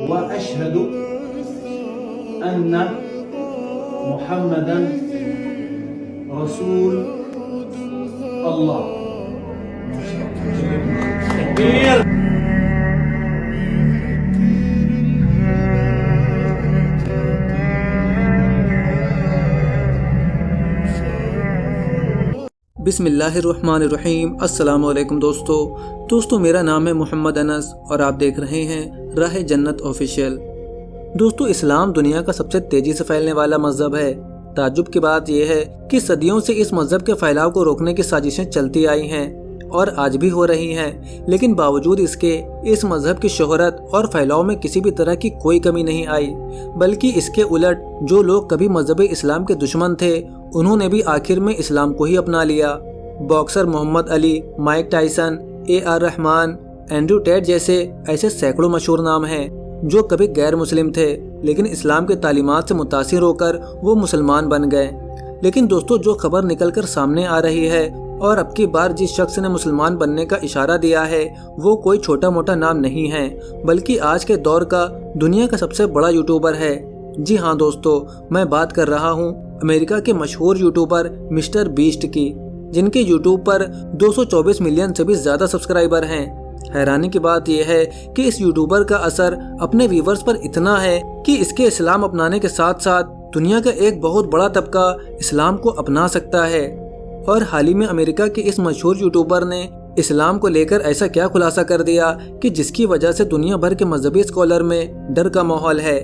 व अशहदु अन्ना मुहम्मदन रसूल अल्लाह। बिस्मिल्लाहिर्रहमानिर्रहीम। अस्सलामुअलैकुम दोस्तों, मेरा नाम है मोहम्मद अनस और आप देख रहे हैं राह जन्नत ऑफिशियल। दोस्तों, इस्लाम दुनिया का सबसे तेजी से फैलने वाला मजहब है। ताज्जुब की बात यह है कि सदियों से इस मजहब के फैलाव को रोकने की साजिशें चलती आई हैं और आज भी हो रही हैं, लेकिन बावजूद इसके इस मजहब की शोहरत और फैलाव में किसी भी तरह की कोई कमी नहीं आई, बल्कि इसके उलट जो लोग कभी मजहब इस्लाम के दुश्मन थे उन्होंने भी आखिर में इस्लाम को ही अपना लिया। Boxer Muhammad Ali, Mike Tyson, AR Rahman, Andrew Tate जैसे ऐसे सैकड़ों मशहूर नाम हैं जो कभी गैर मुस्लिम थे, लेकिन इस्लाम के तालीमात से मुतासिर होकर वो मुसलमान बन गए। लेकिन दोस्तों, जो खबर निकलकर सामने आ रही है और अब की बार जिस शख्स ने मुसलमान बनने का इशारा दिया है वो कोई छोटा मोटा नाम नहीं है, बल्कि आज के दौर का दुनिया का सबसे बड़ा यूट्यूबर है। जी हाँ दोस्तों, मैं बात कर रहा हूँ अमेरिका के मशहूर यूट्यूबर मिस्टर बीस्ट की, जिनके यूट्यूब पर 224 मिलियन से भी ज्यादा सब्सक्राइबर हैं। हैरानी की बात यह है कि इस यूट्यूबर का असर अपने व्यूवर्स पर इतना है कि इसके इस्लाम अपनाने के साथ साथ दुनिया का एक बहुत बड़ा तबका इस्लाम को अपना सकता है। और हाल ही में अमेरिका के इस मशहूर यूट्यूबर ने इस्लाम को लेकर ऐसा क्या खुलासा कर दिया कि जिसकी वजह से दुनिया भर के मजहबी स्कॉलर में डर का माहौल है।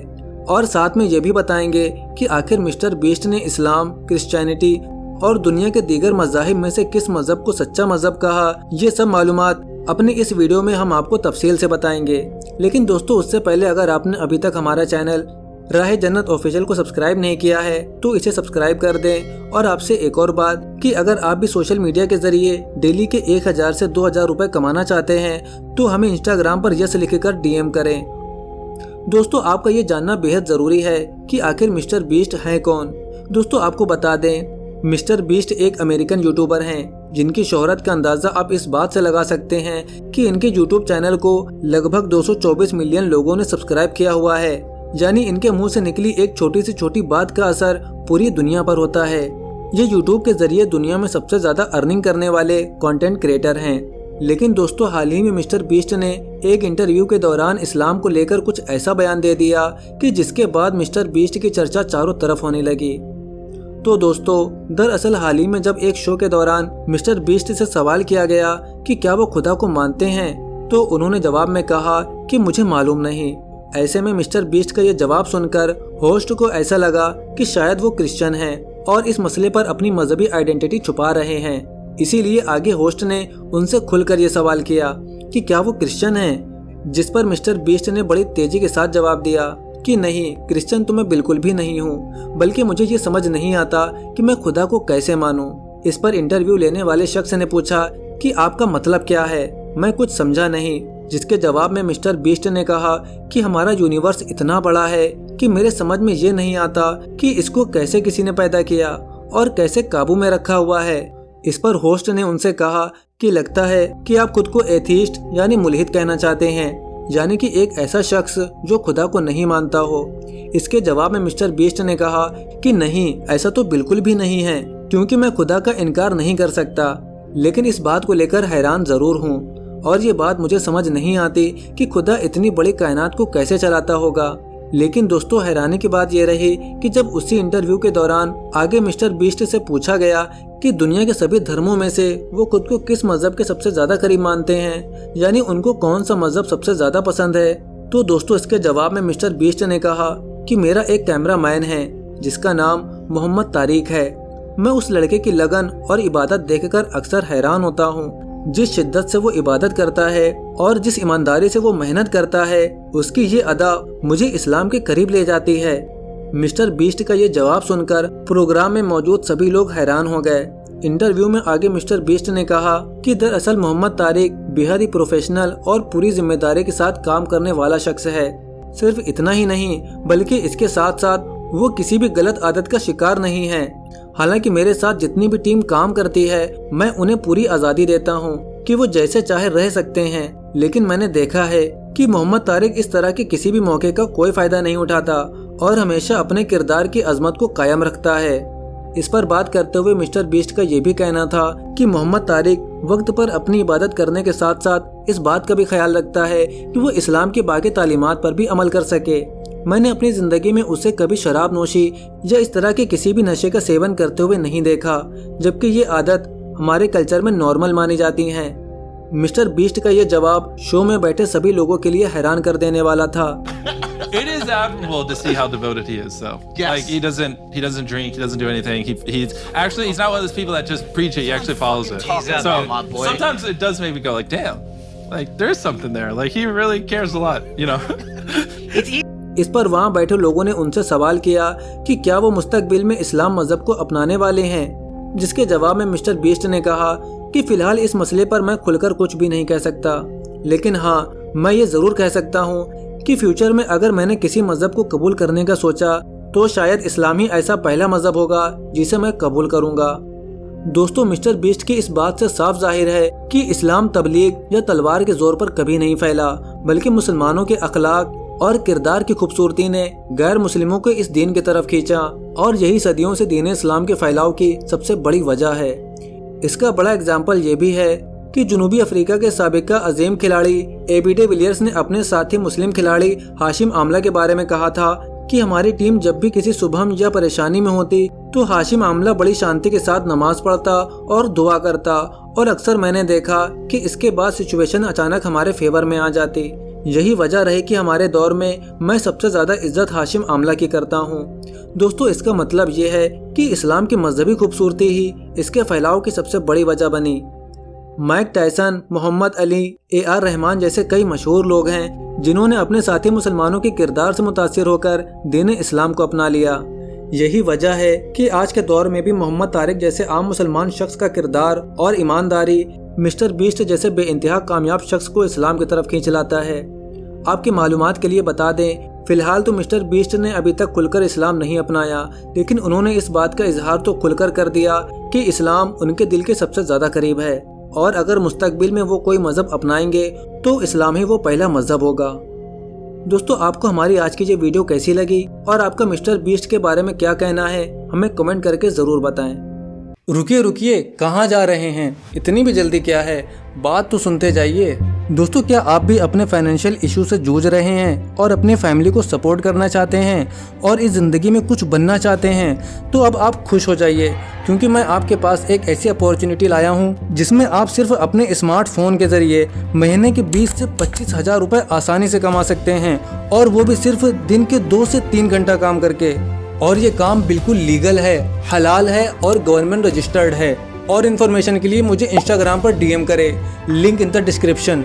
और साथ में ये भी बताएंगे कि आखिर मिस्टर बीस्ट ने इस्लाम, क्रिश्चियनिटी और दुनिया के दीगर मज़ाहिब में से किस मजहब को सच्चा मजहब कहा। ये सब मालूमात अपने इस वीडियो में हम आपको तफसील से बताएंगे। लेकिन दोस्तों, उससे पहले अगर आपने अभी तक हमारा चैनल राह जन्नत ऑफिशियल को सब्सक्राइब नहीं किया है तो इसे सब्सक्राइब कर दें। और आपसे एक और बात कि अगर आप भी सोशल मीडिया के जरिए डेली के 1000 से 2000 रुपए कमाना चाहते हैं तो हमें इंस्टाग्राम पर यस लिखकर DM करें। दोस्तों, आपका ये जानना बेहद ज़रूरी है कि आखिर मिस्टर बीस्ट हैं कौन। दोस्तों, आपको बता दें, मिस्टर बीस्ट एक अमेरिकन यूट्यूबर हैं जिनकी शोहरत का अंदाज़ा आप इस बात से लगा सकते हैं कि इनके यूट्यूब चैनल को लगभग 224 मिलियन लोगों ने सब्सक्राइब किया हुआ है। यानी इनके मुंह से निकली एक छोटी से छोटी बात का असर पूरी दुनिया पर होता है। ये यूट्यूब के जरिए दुनिया में सबसे ज़्यादा अर्निंग करने वाले कंटेंट क्रिएटर हैं। लेकिन दोस्तों, हाल ही में मिस्टर बीस्ट ने एक इंटरव्यू के दौरान इस्लाम को लेकर कुछ ऐसा बयान दे दिया कि जिसके बाद मिस्टर बीस्ट की चर्चा चारों तरफ होने लगी। तो दोस्तों, दरअसल हाल ही में जब एक शो के दौरान मिस्टर बीस्ट से सवाल किया गया कि क्या वो खुदा को मानते हैं, तो उन्होंने जवाब में कहा कि मुझे मालूम नहीं। ऐसे में मिस्टर बीस्ट का ये जवाब सुनकर होस्ट को ऐसा लगा कि शायद वो क्रिश्चियन हैं और इस मसले पर अपनी मजहबी आइडेंटिटी छुपा रहे हैं। इसीलिए आगे होस्ट ने उनसे खुलकर ये सवाल किया कि क्या वो क्रिश्चियन हैं, जिस पर मिस्टर बीस्ट ने बड़ी तेजी के साथ जवाब दिया कि नहीं, क्रिश्चियन तो मैं बिल्कुल भी नहीं हूँ, बल्कि मुझे ये समझ नहीं आता कि मैं खुदा को कैसे मानूं। इस पर इंटरव्यू लेने वाले शख्स ने पूछा कि आपका मतलब क्या है, मैं कुछ समझा नहीं। जिसके जवाब में मिस्टर बीस्ट ने कहा कि हमारा यूनिवर्स इतना बड़ा है कि मेरे समझ में ये नहीं आता कि इसको कैसे किसी ने पैदा किया और कैसे काबू में रखा हुआ है। इस पर होस्ट ने उनसे कहा कि लगता है कि आप खुद को एथीस्ट यानी मुल्हिद कहना चाहते हैं, यानी कि एक ऐसा शख्स जो खुदा को नहीं मानता हो। इसके जवाब में मिस्टर बीस्ट ने कहा कि नहीं, ऐसा तो बिल्कुल भी नहीं है, क्योंकि मैं खुदा का इनकार नहीं कर सकता, लेकिन इस बात को लेकर हैरान जरूर हूँ और ये बात मुझे समझ नहीं आती कि खुदा इतनी बड़ी कायनात को कैसे चलाता होगा। लेकिन दोस्तों, हैरानी की बात यह रही कि जब उसी इंटरव्यू के दौरान आगे मिस्टर बीस्ट से पूछा गया कि दुनिया के सभी धर्मों में से वो खुद को किस मजहब के सबसे ज्यादा करीब मानते हैं, यानी उनको कौन सा मजहब सबसे ज्यादा पसंद है, तो दोस्तों इसके जवाब में मिस्टर बीस्ट ने कहा कि मेरा एक कैमरा मैन है जिसका नाम मोहम्मद तारिक है। मैं उस लड़के की लगन और इबादत देखकर अक्सर हैरान होता हूँ। जिस शिद्दत से वो इबादत करता है और जिस ईमानदारी से वो मेहनत करता है, उसकी ये अदा मुझे इस्लाम के करीब ले जाती है। मिस्टर बीस्ट का ये जवाब सुनकर प्रोग्राम में मौजूद सभी लोग हैरान हो गए। इंटरव्यू में आगे मिस्टर बीस्ट ने कहा कि दरअसल मोहम्मद तारिक बेहद ही प्रोफेशनल और पूरी जिम्मेदारी के साथ काम करने वाला शख्स है। सिर्फ इतना ही नहीं, बल्कि इसके साथ साथ वो किसी भी गलत आदत का शिकार नहीं है। हालांकि मेरे साथ जितनी भी टीम काम करती है, मैं उन्हें पूरी आज़ादी देता हूँ कि वो जैसे चाहे रह सकते हैं, लेकिन मैंने देखा है कि मोहम्मद तारिक इस तरह के किसी भी मौके का कोई फायदा नहीं उठाता और हमेशा अपने किरदार की अजमत को कायम रखता है। इस पर बात करते हुए मिस्टर बीस्ट का ये भी कहना था कि मोहम्मद तारिक वक्त पर अपनी इबादत करने के साथ साथ इस बात का भी ख्याल रखता है कि वो इस्लाम की बाकी तालीमात पर भी अमल कर सके। मैंने अपनी जिंदगी में उसे कभी शराब नोशी या इस तरह के किसी भी नशे का सेवन करते हुए नहीं देखा, जबकि ये आदत हमारे कल्चर में नॉर्मल मानी जाती है। मिस्टर बीस्ट का ये जवाब शो में बैठे सभी लोगों के लिए हैरान कर देने वाला था। It is admirable to see how devoted he is, though. Yes. Like he doesn't drink, he doesn't do anything. He's not one of those people that just preach it. He actually follows it. Jesus, So my boy. sometimes it does make me go like, damn, like there's something there. Like he really cares a lot, you know. इस पर वहाँ बैठे लोगों ने उनसे सवाल किया कि क्या वो मुस्तकबिल में इस्लाम मजहब को अपनाने वाले हैं, जिसके जवाब में मिस्टर बीस्ट ने कहा कि फिलहाल इस मसले पर मैं खुलकर कुछ भी नहीं कह सकता, लेकिन हाँ मैं ये जरूर कह सकता हूँ कि फ्यूचर में अगर मैंने किसी मजहब को कबूल करने का सोचा तो शायद इस्लाम ही ऐसा पहला मजहब होगा जिसे मैं कबूल करूँगा। दोस्तों, मिस्टर बीस्ट की इस बात से साफ जाहिर है कि इस्लाम तबलीग या तलवार के जोर पर कभी नहीं फैला, बल्कि मुसलमानों के अखलाक और किरदार की खूबसूरती ने गैर मुस्लिमों को इस दीन की तरफ खींचा और यही सदियों से दीन इस्लाम के फैलाव की सबसे बड़ी वजह है। इसका बड़ा एग्जाम्पल ये भी है कि जनूबी अफ्रीका के साबिका अजीम खिलाड़ी एबी डे विलियर्स ने अपने साथी मुस्लिम खिलाड़ी हाशिम आमला के बारे में कहा था कि हमारी टीम जब भी किसी सुबह या परेशानी में होती तो हाशिम आमला बड़ी शांति के साथ नमाज पढ़ता और दुआ करता, और अक्सर मैंने देखा कि इसके बाद सिचुएशन अचानक हमारे फेवर में आ जाती। यही वजह रही कि हमारे दौर में मैं सबसे ज्यादा इज्जत हाशिम आमला की करता हूँ। दोस्तों, इसका मतलब ये है कि इस्लाम की मजहबी खूबसूरती ही इसके फैलाव की सबसे बड़ी वजह बनी। Mike Tyson, Muhammad Ali, AR Rahman जैसे कई मशहूर लोग हैं जिन्होंने अपने साथी मुसलमानों के किरदार से मुतासिर होकर दीन इस्लाम को अपना लिया। यही वजह है कि आज के दौर में भी मोहम्मद तारिक जैसे आम मुसलमान शख्स का किरदार और ईमानदारी मिस्टर बीस्ट जैसे बेइंतहा कामयाब शख्स को इस्लाम की तरफ खींच लाता है। आपकी मालूमात के लिए बता दें, फिलहाल तो मिस्टर बीस्ट ने अभी तक खुलकर इस्लाम नहीं अपनाया, लेकिन उन्होंने इस बात का इजहार तो खुलकर कर दिया कि इस्लाम उनके दिल के सबसे ज्यादा करीब है और अगर मुस्तकबिल में वो कोई मजहब अपनाएंगे तो इस्लाम ही वो पहला मजहब होगा। दोस्तों, आपको हमारी आज की ये वीडियो कैसी लगी और आपका मिस्टर बीस्ट के बारे में क्या कहना है, हमें कमेंट करके जरूर बताएं। रुकिए रुकिए, कहाँ जा रहे हैं? इतनी भी जल्दी क्या है, बात तो सुनते जाइए। दोस्तों, क्या आप भी अपने फाइनेंशियल इशू से जूझ रहे हैं और अपनी फैमिली को सपोर्ट करना चाहते हैं और इस ज़िंदगी में कुछ बनना चाहते हैं? तो अब आप खुश हो जाइए, क्योंकि मैं आपके पास एक ऐसी अपॉर्चुनिटी लाया हूं जिसमें आप सिर्फ अपने स्मार्टफोन के जरिए महीने के 20 से 25 हज़ार रुपये आसानी से कमा सकते हैं, और वो भी सिर्फ दिन के 2 से 3 घंटा काम करके। और ये काम बिल्कुल लीगल है, हलाल है और गवर्नमेंट रजिस्टर्ड है। और इन्फॉर्मेशन के लिए मुझे इंस्टाग्राम पर DM करें, लिंक इन द डिस्क्रिप्शन।